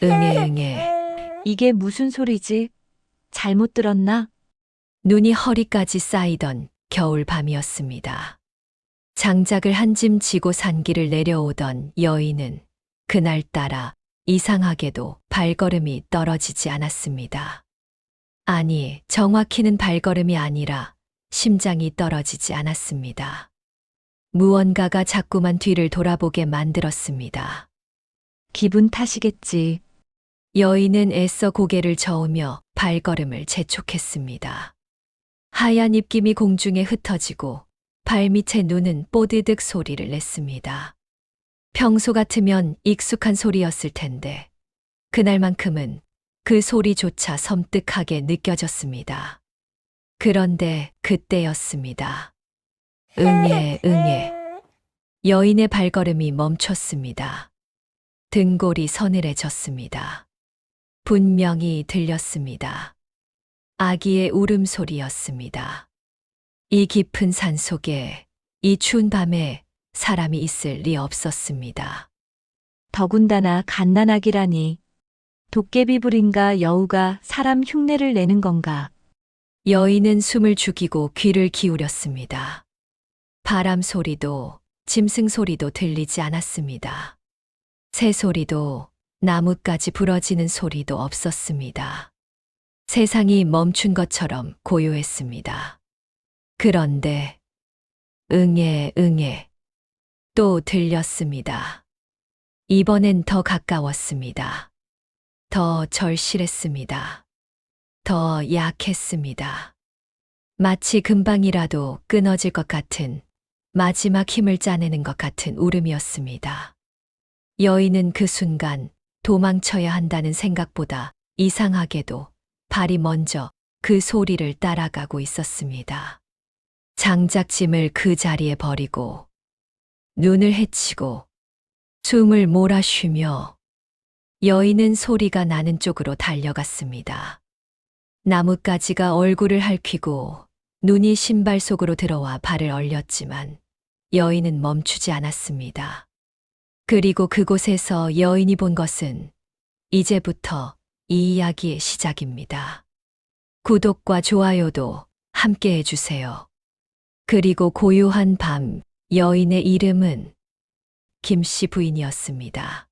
응애. 이게 무슨 소리지? 잘못 들었나? 눈이 허리까지 쌓이던 겨울 밤이었습니다. 장작을 한 짐 지고 산길을 내려오던 여인은 그날따라 이상하게도 발걸음이 떨어지지 않았습니다. 아니, 정확히는 발걸음이 아니라 심장이 떨어지지 않았습니다. 무언가가 자꾸만 뒤를 돌아보게 만들었습니다. 기분 탓이겠지. 여인은 애써 고개를 저으며 발걸음을 재촉했습니다. 하얀 입김이 공중에 흩어지고 발밑의 눈은 뽀드득 소리를 냈습니다. 평소 같으면 익숙한 소리였을 텐데 그날만큼은 그 소리조차 섬뜩하게 느껴졌습니다. 그런데 그때였습니다. 응애. 여인의 발걸음이 멈췄습니다. 등골이 서늘해졌습니다. 분명히 들렸습니다. 아기의 울음소리였습니다. 이 깊은 산 속에 이 추운 밤에 사람이 있을 리 없었습니다. 더군다나 갓난아기라니. 도깨비불인가 여우가 사람 흉내를 내는 건가? 여인은 숨을 죽이고 귀를 기울였습니다. 바람 소리도 짐승 소리도 들리지 않았습니다. 새 소리도 나뭇가지 부러지는 소리도 없었습니다. 세상이 멈춘 것처럼 고요했습니다. 그런데 응애 또 들렸습니다. 이번엔 더 가까웠습니다. 더 절실했습니다. 더 약했습니다. 마치 금방이라도 끊어질 것 같은 마지막 힘을 짜내는 것 같은 울음이었습니다. 여인은 그 순간 도망쳐야 한다는 생각보다 이상하게도 발이 먼저 그 소리를 따라가고 있었습니다. 장작짐을 그 자리에 버리고 눈을 헤치고 숨을 몰아쉬며 여인은 소리가 나는 쪽으로 달려갔습니다. 나뭇가지가 얼굴을 핥히고 눈이 신발 속으로 들어와 발을 얼렸지만 여인은 멈추지 않았습니다. 그리고 그곳에서 여인이 본 것은 이제부터 이 이야기의 시작입니다. 구독과 좋아요도 함께 해주세요. 그리고 고요한 밤, 여인의 이름은 김씨 부인이었습니다.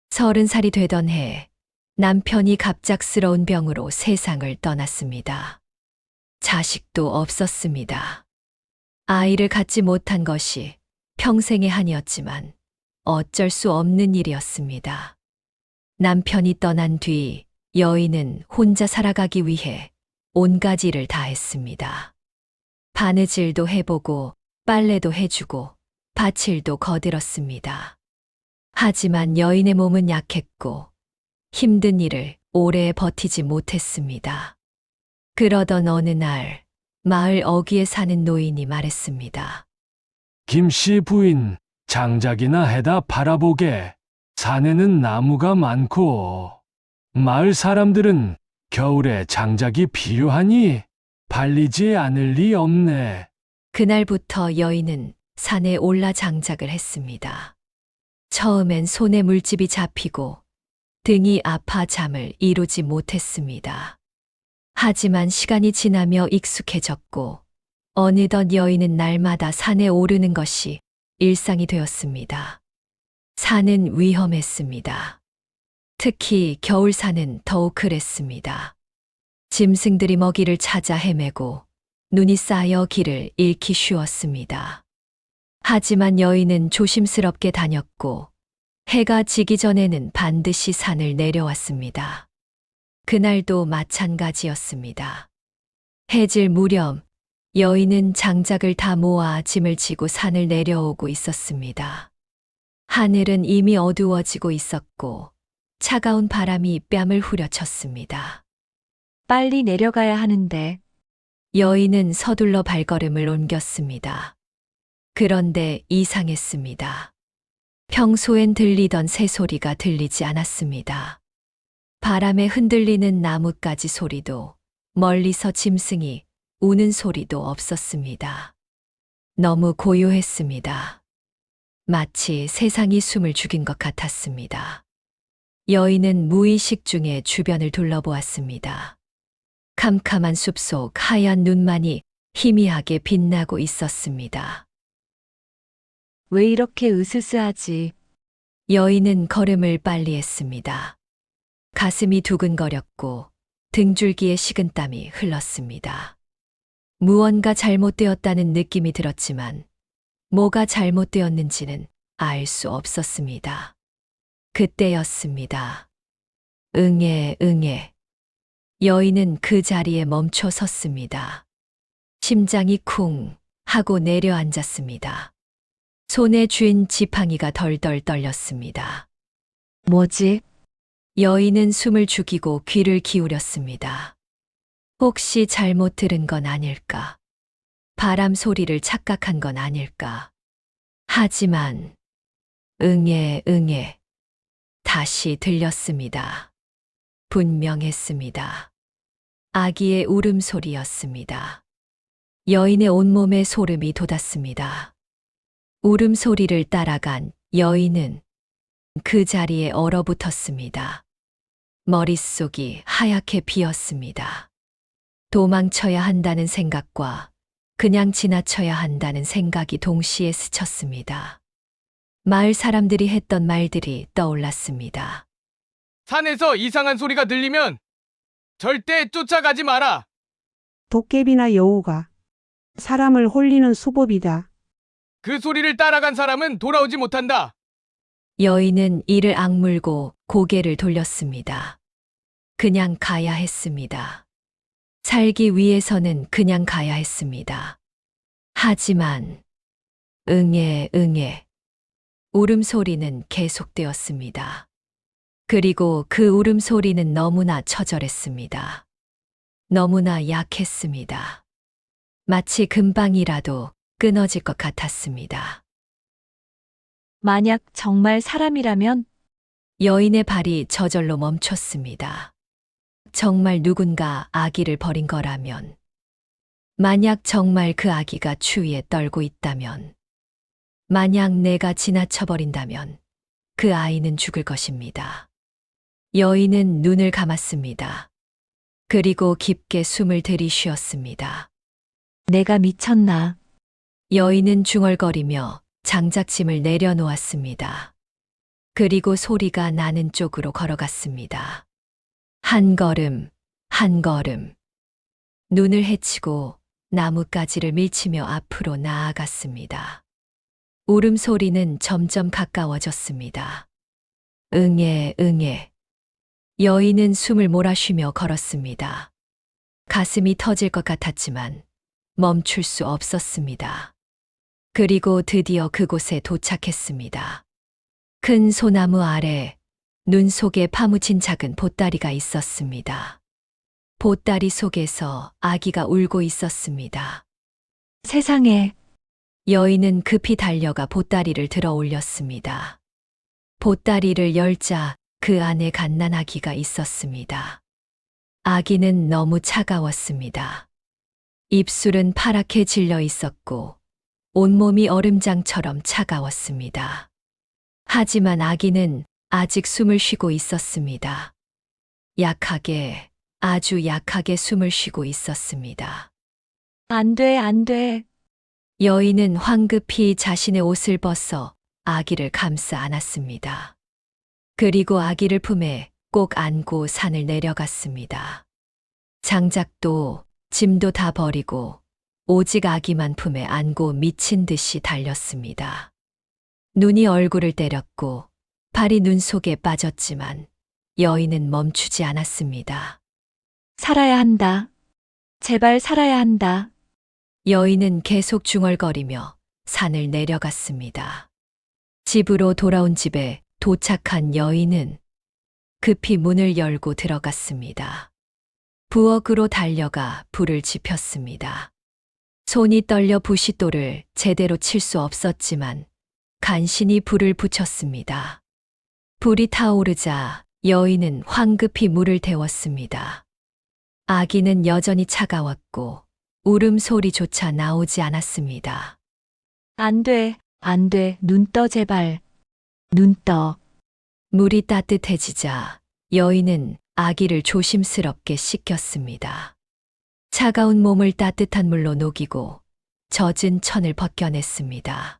30살이 되던 해, 남편이 갑작스러운 병으로 세상을 떠났습니다. 자식도 없었습니다. 아이를 갖지 못한 것이 평생의 한이었지만 어쩔 수 없는 일이었습니다. 남편이 떠난 뒤 여인은 혼자 살아가기 위해 온갖 일을 다 했습니다. 바느질도 해보고 빨래도 해주고 밭일도 거들었습니다. 하지만 여인의 몸은 약했고 힘든 일을 오래 버티지 못했습니다. 그러던 어느 날 마을 어귀에 사는 노인이 말했습니다. 김씨 부인, 장작이나 해다 팔아보게. 산에는 나무가 많고 마을 사람들은 겨울에 장작이 필요하니 팔리지 않을 리 없네. 그날부터 여인은 산에 올라 장작을 했습니다. 처음엔 손에 물집이 잡히고 등이 아파 잠을 이루지 못했습니다. 하지만 시간이 지나며 익숙해졌고 어느덧 여인은 날마다 산에 오르는 것이 일상이 되었습니다. 산은 위험했습니다. 특히 겨울산은 더욱 그랬습니다. 짐승들이 먹이를 찾아 헤매고 눈이 쌓여 길을 잃기 쉬웠습니다. 하지만 여인은 조심스럽게 다녔고 해가 지기 전에는 반드시 산을 내려왔습니다. 그날도 마찬가지였습니다. 해질 무렵 여인은 장작을 다 모아 짐을 지고 산을 내려오고 있었습니다. 하늘은 이미 어두워지고 있었고 차가운 바람이 뺨을 후려쳤습니다. 빨리 내려가야 하는데. 여인은 서둘러 발걸음을 옮겼습니다. 그런데 이상했습니다. 평소엔 들리던 새소리가 들리지 않았습니다. 바람에 흔들리는 나뭇가지 소리도 멀리서 짐승이 우는 소리도 없었습니다. 너무 고요했습니다. 마치 세상이 숨을 죽인 것 같았습니다. 여인은 무의식 중에 주변을 둘러보았습니다. 캄캄한 숲속 하얀 눈만이 희미하게 빛나고 있었습니다. 왜 이렇게 으스스하지? 여인은 걸음을 빨리 했습니다. 가슴이 두근거렸고 등줄기에 식은땀이 흘렀습니다. 무언가 잘못되었다는 느낌이 들었지만 뭐가 잘못되었는지는 알 수 없었습니다. 그때였습니다. 응애, 응애. 여인은 그 자리에 멈춰 섰습니다. 심장이 쿵 하고 내려앉았습니다. 손에 쥔 지팡이가 덜덜 떨렸습니다. 뭐지? 여인은 숨을 죽이고 귀를 기울였습니다. 혹시 잘못 들은 건 아닐까? 바람 소리를 착각한 건 아닐까? 하지만 응애, 응애. 다시 들렸습니다. 분명했습니다. 아기의 울음소리였습니다. 여인의 온몸에 소름이 돋았습니다. 울음소리를 따라간 여인은 그 자리에 얼어붙었습니다. 머릿속이 하얗게 비었습니다. 도망쳐야 한다는 생각과 그냥 지나쳐야 한다는 생각이 동시에 스쳤습니다. 마을 사람들이 했던 말들이 떠올랐습니다. 산에서 이상한 소리가 들리면 절대 쫓아가지 마라. 도깨비나 여우가 사람을 홀리는 수법이다. 그 소리를 따라간 사람은 돌아오지 못한다. 여인은 이를 악물고 고개를 돌렸습니다. 그냥 가야 했습니다. 살기 위해서는 그냥 가야 했습니다. 하지만 응애, 응애. 울음소리는 계속되었습니다. 그리고 그 울음소리는 너무나 처절했습니다. 너무나 약했습니다. 마치 금방이라도 끊어질 것 같았습니다. 만약 정말 사람이라면 여인의 발이 저절로 멈췄습니다. 정말 누군가 아기를 버린 거라면, 만약 정말 그 아기가 추위에 떨고 있다면, 만약 내가 지나쳐버린다면 그 아이는 죽을 것입니다. 여인은 눈을 감았습니다. 그리고 깊게 숨을 들이쉬었습니다. 내가 미쳤나? 여인은 중얼거리며 장작짐을 내려놓았습니다. 그리고 소리가 나는 쪽으로 걸어갔습니다. 한 걸음, 한 걸음. 눈을 헤치고 나뭇가지를 밀치며 앞으로 나아갔습니다. 울음소리는 점점 가까워졌습니다. 응애, 응애. 여인은 숨을 몰아쉬며 걸었습니다. 가슴이 터질 것 같았지만 멈출 수 없었습니다. 그리고 드디어 그곳에 도착했습니다. 큰 소나무 아래 눈 속에 파묻힌 작은 보따리가 있었습니다. 보따리 속에서 아기가 울고 있었습니다. 세상에, 여인은 급히 달려가 보따리를 들어 올렸습니다. 보따리를 열자 그 안에 갓난아기가 있었습니다. 아기는 너무 차가웠습니다. 입술은 파랗게 질려 있었고 온몸이 얼음장처럼 차가웠습니다. 하지만 아기는 아직 숨을 쉬고 있었습니다. 약하게, 아주 약하게 숨을 쉬고 있었습니다. 안 돼, 안 돼. 여인은 황급히 자신의 옷을 벗어 아기를 감싸 안았습니다. 그리고 아기를 품에 꼭 안고 산을 내려갔습니다. 장작도 짐도 다 버리고 오직 아기만 품에 안고 미친 듯이 달렸습니다. 눈이 얼굴을 때렸고 발이 눈 속에 빠졌지만 여인은 멈추지 않았습니다. 살아야 한다. 제발 살아야 한다. 여인은 계속 중얼거리며 산을 내려갔습니다. 집으로 돌아온 집에 도착한 여인은 급히 문을 열고 들어갔습니다. 부엌으로 달려가 불을 지폈습니다. 손이 떨려 부싯돌을 제대로 칠 수 없었지만 간신히 불을 붙였습니다. 불이 타오르자 여인은 황급히 물을 데웠습니다. 아기는 여전히 차가웠고 울음소리조차 나오지 않았습니다. 안 돼, 안 돼. 눈 떠, 제발. 눈 떠. 물이 따뜻해지자 여인은 아기를 조심스럽게 씻겼습니다. 차가운 몸을 따뜻한 물로 녹이고 젖은 천을 벗겨냈습니다.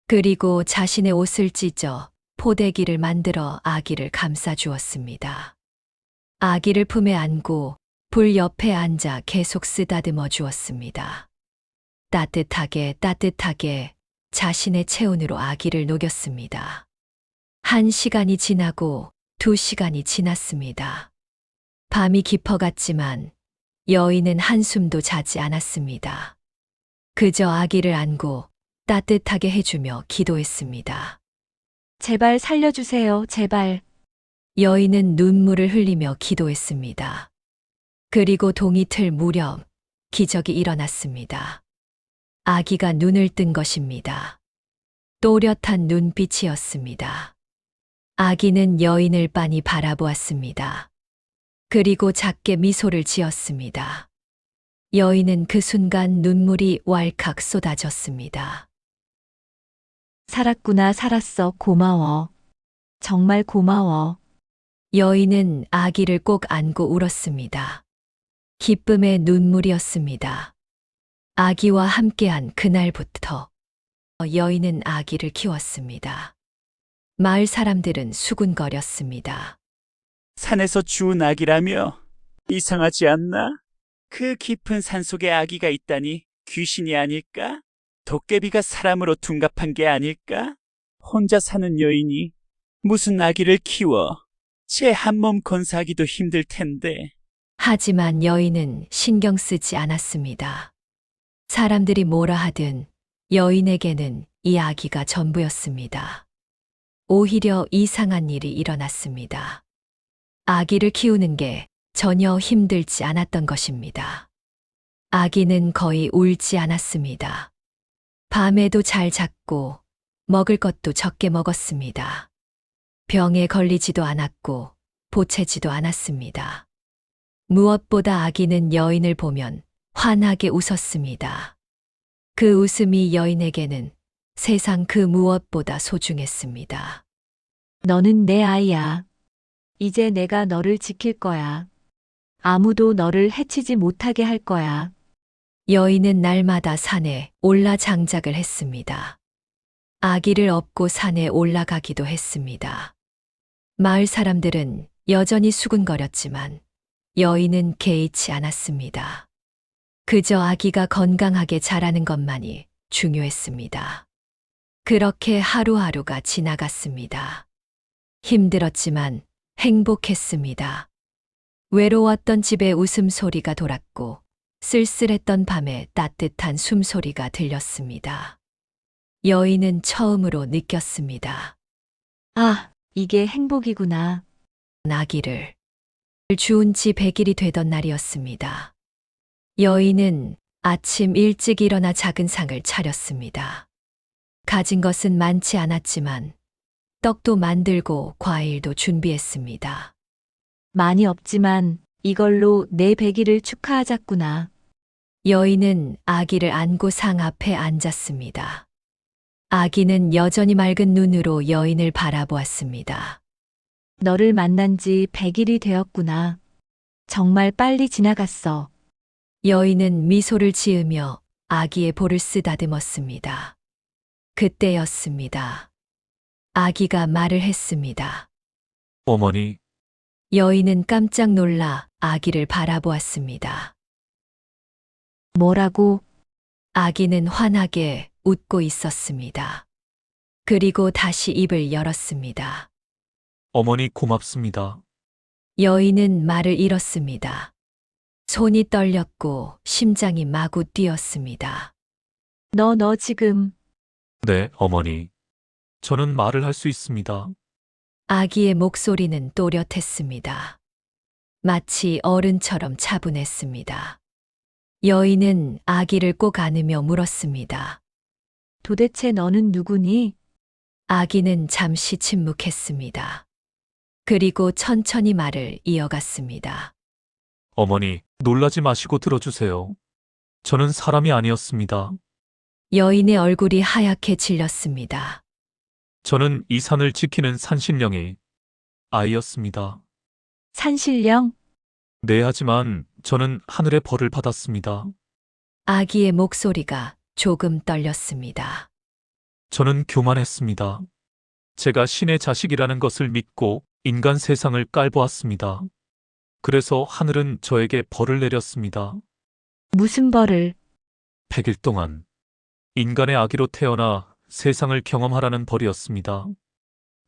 그리고 자신의 옷을 찢어 포대기를 만들어 아기를 감싸 주었습니다. 아기를 품에 안고 불 옆에 앉아 계속 쓰다듬어 주었습니다. 따뜻하게 자신의 체온으로 아기를 녹였습니다. 1시간이 지나고 2시간이 지났습니다. 밤이 깊어갔지만 여인은 한숨도 자지 않았습니다. 그저 아기를 안고 따뜻하게 해주며 기도했습니다. 제발 살려주세요, 제발. 여인은 눈물을 흘리며 기도했습니다. 그리고 동이 틀 무렵 기적이 일어났습니다. 아기가 눈을 뜬 것입니다. 또렷한 눈빛이었습니다. 아기는 여인을 빤히 바라보았습니다. 그리고 작게 미소를 지었습니다. 여인은 그 순간 눈물이 왈칵 쏟아졌습니다. 살았구나, 살았어. 고마워. 정말 고마워. 여인은 아기를 꼭 안고 울었습니다. 기쁨의 눈물이었습니다. 아기와 함께한 그날부터 여인은 아기를 키웠습니다. 마을 사람들은 수군거렸습니다. 산에서 주운 아기라며? 이상하지 않나? 그 깊은 산속에 아기가 있다니 귀신이 아닐까? 도깨비가 사람으로 둔갑한 게 아닐까? 혼자 사는 여인이 무슨 아기를 키워? 제 한 몸 건사하기도 힘들 텐데. 하지만 여인은 신경 쓰지 않았습니다. 사람들이 뭐라 하든 여인에게는 이 아기가 전부였습니다. 오히려 이상한 일이 일어났습니다. 아기를 키우는 게 전혀 힘들지 않았던 것입니다. 아기는 거의 울지 않았습니다. 밤에도 잘 잤고 먹을 것도 적게 먹었습니다. 병에 걸리지도 않았고 보채지도 않았습니다. 무엇보다 아기는 여인을 보면 환하게 웃었습니다. 그 웃음이 여인에게는 세상 그 무엇보다 소중했습니다. 너는 내 아이야. 이제 내가 너를 지킬 거야. 아무도 너를 해치지 못하게 할 거야. 여인은 날마다 산에 올라 장작을 했습니다. 아기를 업고 산에 올라가기도 했습니다. 마을 사람들은 여전히 수군거렸지만 여인은 개의치 않았습니다. 그저 아기가 건강하게 자라는 것만이 중요했습니다. 그렇게 하루하루가 지나갔습니다. 힘들었지만 행복했습니다. 외로웠던 집에 웃음소리가 돌았고 쓸쓸했던 밤에 따뜻한 숨소리가 들렸습니다. 여인은 처음으로 느꼈습니다. 아, 이게 행복이구나. 아기를 주운 지 100일이 되던 날이었습니다. 여인은 아침 일찍 일어나 작은 상을 차렸습니다. 가진 것은 많지 않았지만 떡도 만들고 과일도 준비했습니다. 많이 없지만 이걸로 내 100일을 축하하자꾸나. 여인은 아기를 안고 상 앞에 앉았습니다. 아기는 여전히 맑은 눈으로 여인을 바라보았습니다. 너를 만난 지 100일이 되었구나. 정말 빨리 지나갔어. 여인은 미소를 지으며 아기의 볼을 쓰다듬었습니다. 그때였습니다. 아기가 말을 했습니다. 어머니, 여인은 깜짝 놀라 아기를 바라보았습니다. 뭐라고? 아기는 환하게 웃고 있었습니다. 그리고 다시 입을 열었습니다. 어머니 고맙습니다. 여인은 말을 잃었습니다. 손이 떨렸고 심장이 마구 뛰었습니다. 너 지금 네, 어머니. 저는 말을 할 수 있습니다. 아기의 목소리는 또렷했습니다. 마치 어른처럼 차분했습니다. 여인은 아기를 꼭 안으며 물었습니다. 도대체 너는 누구니? 아기는 잠시 침묵했습니다. 그리고 천천히 말을 이어갔습니다. 어머니, 놀라지 마시고 들어주세요. 저는 사람이 아니었습니다. 여인의 얼굴이 하얗게 질렸습니다. 저는 이 산을 지키는 산신령이 아이였습니다. 산신령? 네, 하지만 저는 하늘의 벌을 받았습니다. 아기의 목소리가 조금 떨렸습니다. 저는 교만했습니다. 제가 신의 자식이라는 것을 믿고 인간 세상을 깔보았습니다. 그래서 하늘은 저에게 벌을 내렸습니다. 무슨 벌을? 100일 동안 인간의 아기로 태어나 세상을 경험하라는 벌이었습니다.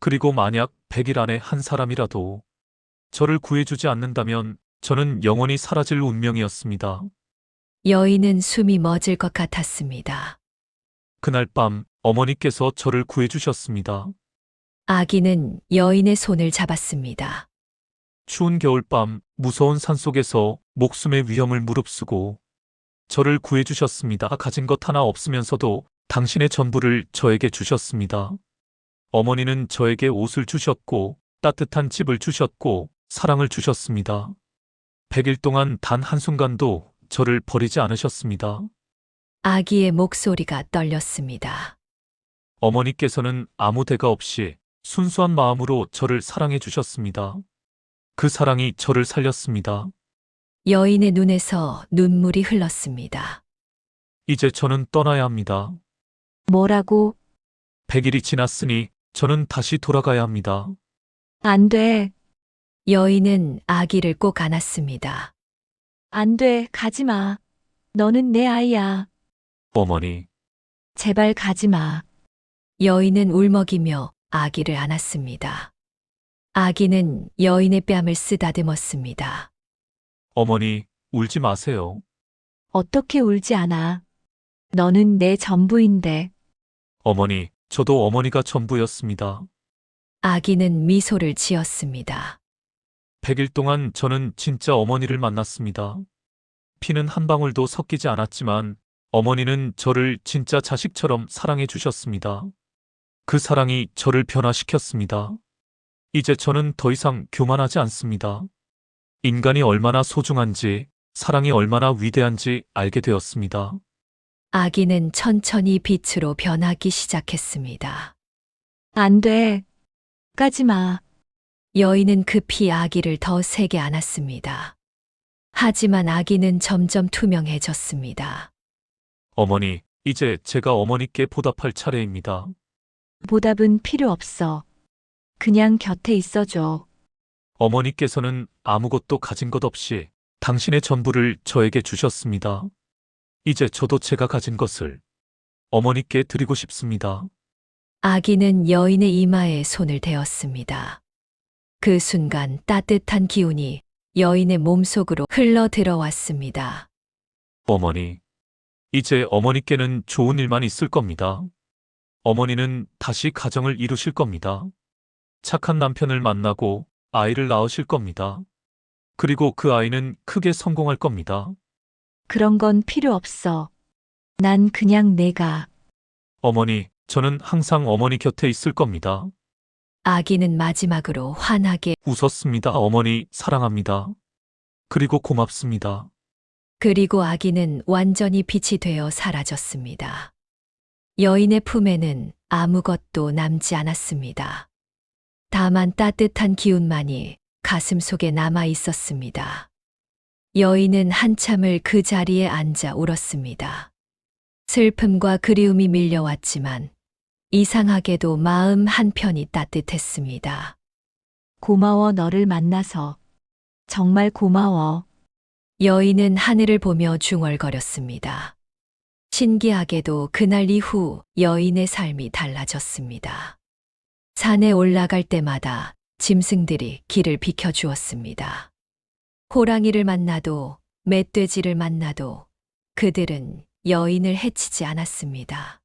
그리고 만약 100일 안에 한 사람이라도 저를 구해주지 않는다면 저는 영원히 사라질 운명이었습니다. 여인은 숨이 멎을 것 같았습니다. 그날 밤 어머니께서 저를 구해주셨습니다. 아기는 여인의 손을 잡았습니다. 추운 겨울밤 무서운 산속에서 목숨의 위험을 무릅쓰고 저를 구해주셨습니다. 가진 것 하나 없으면서도 당신의 전부를 저에게 주셨습니다. 어머니는 저에게 옷을 주셨고 따뜻한 집을 주셨고 사랑을 주셨습니다. 100일 동안 단 한순간도 저를 버리지 않으셨습니다. 아기의 목소리가 떨렸습니다. 어머니께서는 아무 대가 없이 순수한 마음으로 저를 사랑해 주셨습니다. 그 사랑이 저를 살렸습니다. 여인의 눈에서 눈물이 흘렀습니다. 이제 저는 떠나야 합니다. 뭐라고? 100일이 지났으니 저는 다시 돌아가야 합니다. 안 돼. 여인은 아기를 꼭 안았습니다. 안 돼. 가지 마. 너는 내 아이야. 어머니, 제발 가지 마. 여인은 울먹이며 아기를 안았습니다. 아기는 여인의 뺨을 쓰다듬었습니다. 어머니, 울지 마세요. 어떻게 울지 않아? 너는 내 전부인데. 어머니, 저도 어머니가 전부였습니다. 아기는 미소를 지었습니다. 100일 동안 저는 진짜 어머니를 만났습니다. 피는 한 방울도 섞이지 않았지만 어머니는 저를 진짜 자식처럼 사랑해 주셨습니다. 그 사랑이 저를 변화시켰습니다. 이제 저는 더 이상 교만하지 않습니다. 인간이 얼마나 소중한지, 사랑이 얼마나 위대한지 알게 되었습니다. 아기는 천천히 빛으로 변하기 시작했습니다. 안 돼. 가지 마. 여인은 급히 아기를 더 세게 안았습니다. 하지만 아기는 점점 투명해졌습니다. 어머니, 이제 제가 어머니께 보답할 차례입니다. 보답은 필요 없어. 그냥 곁에 있어줘. 어머니께서는 아무것도 가진 것 없이 당신의 전부를 저에게 주셨습니다. 이제 저도 제가 가진 것을 어머니께 드리고 싶습니다. 아기는 여인의 이마에 손을 대었습니다. 그 순간 따뜻한 기운이 여인의 몸속으로 흘러 들어왔습니다. 어머니, 이제 어머니께는 좋은 일만 있을 겁니다. 어머니는 다시 가정을 이루실 겁니다. 착한 남편을 만나고 아이를 낳으실 겁니다. 그리고 그 아이는 크게 성공할 겁니다. 그런 건 필요 없어. 난 그냥 내가. 어머니, 저는 항상 어머니 곁에 있을 겁니다. 아기는 마지막으로 환하게 웃었습니다. 어머니, 사랑합니다. 그리고 고맙습니다. 그리고 아기는 완전히 빛이 되어 사라졌습니다. 여인의 품에는 아무것도 남지 않았습니다. 다만 따뜻한 기운만이 가슴 속에 남아 있었습니다. 여인은 한참을 그 자리에 앉아 울었습니다. 슬픔과 그리움이 밀려왔지만 이상하게도 마음 한편이 따뜻했습니다. 고마워, 너를 만나서. 정말 고마워. 여인은 하늘을 보며 중얼거렸습니다. 신기하게도 그날 이후 여인의 삶이 달라졌습니다. 산에 올라갈 때마다 짐승들이 길을 비켜주었습니다. 호랑이를 만나도 멧돼지를 만나도 그들은 여인을 해치지 않았습니다.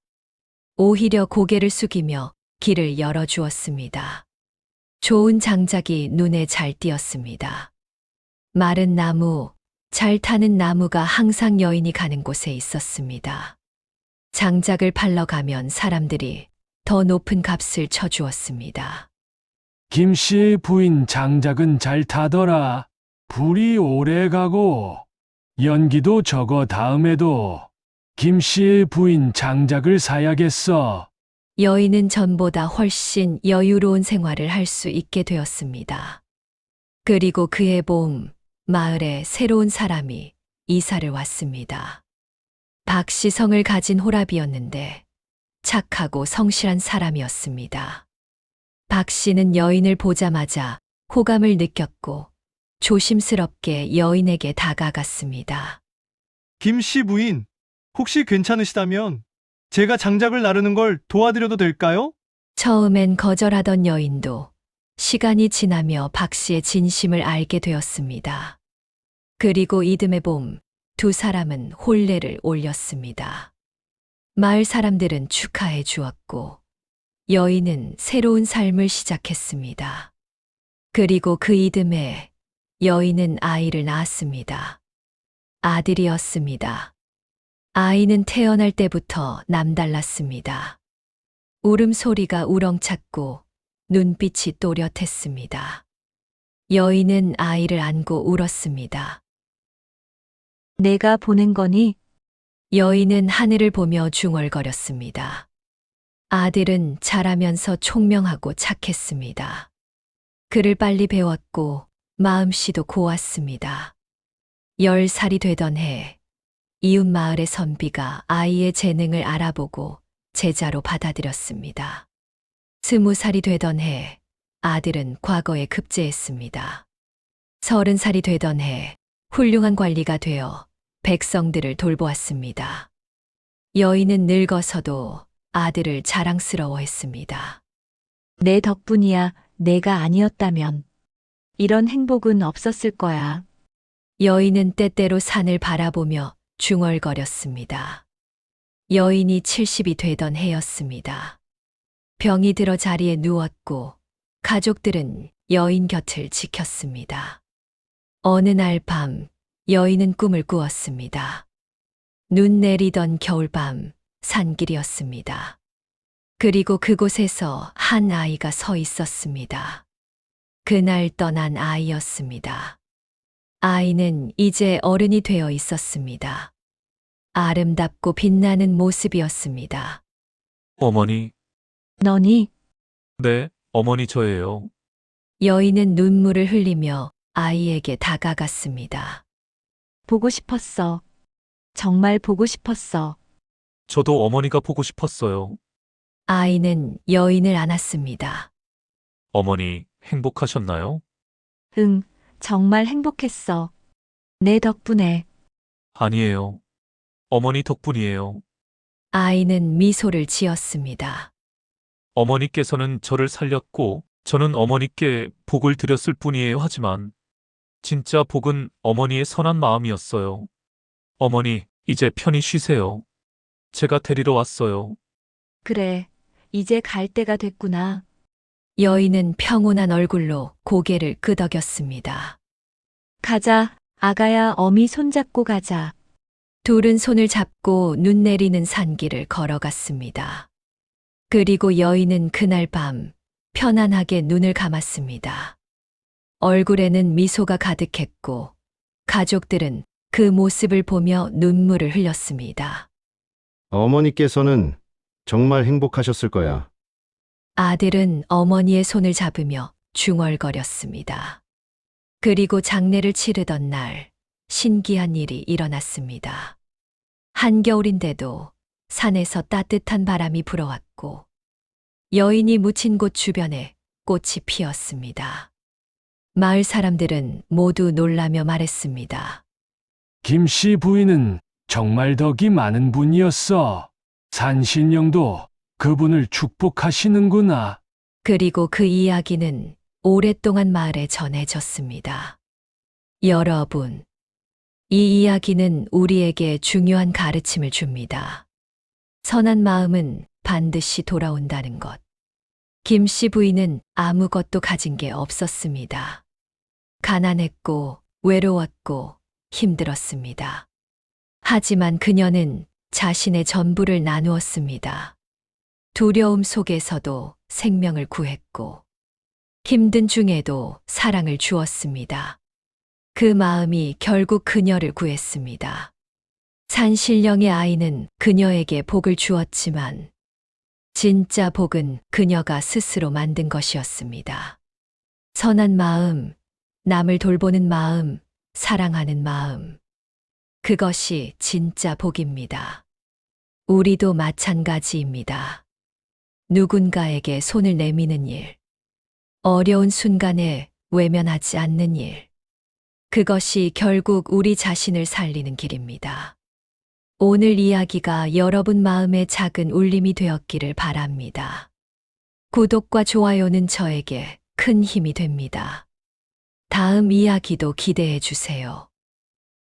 오히려 고개를 숙이며 길을 열어주었습니다. 좋은 장작이 눈에 잘 띄었습니다. 마른 나무, 잘 타는 나무가 항상 여인이 가는 곳에 있었습니다. 장작을 팔러 가면 사람들이 더 높은 값을 쳐주었습니다. 김 씨의 부인 장작은 잘 타더라. 불이 오래 가고 연기도 적어 다음에도 김 씨의 부인 장작을 사야겠어. 여인은 전보다 훨씬 여유로운 생활을 할 수 있게 되었습니다. 그리고 그해 봄, 마을에 새로운 사람이 이사를 왔습니다. 박씨성을 가진 호랍이었는데 착하고 성실한 사람이었습니다. 박씨는 여인을 보자마자 호감을 느꼈고 조심스럽게 여인에게 다가갔습니다. 김씨 부인, 혹시 괜찮으시다면 제가 장작을 나르는 걸 도와드려도 될까요? 처음엔 거절하던 여인도 시간이 지나며 박씨의 진심을 알게 되었습니다. 그리고 이듬해 봄, 두 사람은 혼례를 올렸습니다. 마을 사람들은 축하해 주었고, 여인은 새로운 삶을 시작했습니다. 그리고 그 이듬해 여인은 아이를 낳았습니다. 아들이었습니다. 아이는 태어날 때부터 남달랐습니다. 울음소리가 우렁찼고 눈빛이 또렷했습니다. 여인은 아이를 안고 울었습니다. 내가 보낸 거니? 여인은 하늘을 보며 중얼거렸습니다. 아들은 자라면서 총명하고 착했습니다. 글을 빨리 배웠고 마음씨도 고왔습니다. 10살이 되던 해, 이웃 마을의 선비가 아이의 재능을 알아보고 제자로 받아들였습니다. 20살이 되던 해, 아들은 과거에 급제했습니다. 30살이 되던 해, 훌륭한 관리가 되어 백성들을 돌보았습니다. 여인은 늙어서도 아들을 자랑스러워했습니다. 내 덕분이야. 내가 아니었다면 이런 행복은 없었을 거야. 여인은 때때로 산을 바라보며 중얼거렸습니다. 여인이 70이 되던 해였습니다. 병이 들어 자리에 누웠고 가족들은 여인 곁을 지켰습니다. 어느 날 밤, 여인은 꿈을 꾸었습니다. 눈 내리던 겨울밤, 산길이었습니다. 그리고 그곳에서 한 아이가 서 있었습니다. 그날 떠난 아이였습니다. 아이는 이제 어른이 되어 있었습니다. 아름답고 빛나는 모습이었습니다. 어머니, 너니? 네, 어머니 저예요. 여인은 눈물을 흘리며 아이에게 다가갔습니다. 보고 싶었어. 정말 보고 싶었어. 저도 어머니가 보고 싶었어요. 아이는 여인을 안았습니다. 어머니, 행복하셨나요? 응, 정말 행복했어. 내 덕분에. 아니에요. 어머니 덕분이에요. 아이는 미소를 지었습니다. 어머니께서는 저를 살렸고, 저는 어머니께 복을 드렸을 뿐이에요. 하지만, 진짜 복은 어머니의 선한 마음이었어요. 어머니, 이제 편히 쉬세요. 제가 데리러 왔어요. 그래, 이제 갈 때가 됐구나. 여인은 평온한 얼굴로 고개를 끄덕였습니다. 가자, 아가야, 어미 손잡고 가자. 둘은 손을 잡고 눈 내리는 산길을 걸어갔습니다. 그리고 여인은 그날 밤 편안하게 눈을 감았습니다. 얼굴에는 미소가 가득했고 가족들은 그 모습을 보며 눈물을 흘렸습니다. 어머니께서는 정말 행복하셨을 거야. 아들은 어머니의 손을 잡으며 중얼거렸습니다. 그리고 장례를 치르던 날 신기한 일이 일어났습니다. 한겨울인데도 산에서 따뜻한 바람이 불어왔고 여인이 묻힌 곳 주변에 꽃이 피었습니다. 마을 사람들은 모두 놀라며 말했습니다. 김씨 부인은 정말 덕이 많은 분이었어. 산신령도 그분을 축복하시는구나. 그리고 그 이야기는 오랫동안 마을에 전해졌습니다. 여러분, 이 이야기는 우리에게 중요한 가르침을 줍니다. 선한 마음은 반드시 돌아온다는 것. 김씨 부인은 아무것도 가진 게 없었습니다. 가난했고 외로웠고 힘들었습니다. 하지만 그녀는 자신의 전부를 나누었습니다. 두려움 속에서도 생명을 구했고 힘든 중에도 사랑을 주었습니다. 그 마음이 결국 그녀를 구했습니다. 산신령의 아이는 그녀에게 복을 주었지만 진짜 복은 그녀가 스스로 만든 것이었습니다. 선한 마음, 남을 돌보는 마음, 사랑하는 마음. 그것이 진짜 복입니다. 우리도 마찬가지입니다. 누군가에게 손을 내미는 일, 어려운 순간에 외면하지 않는 일. 그것이 결국 우리 자신을 살리는 길입니다. 오늘 이야기가 여러분 마음의 작은 울림이 되었기를 바랍니다. 구독과 좋아요는 저에게 큰 힘이 됩니다. 다음 이야기도 기대해 주세요.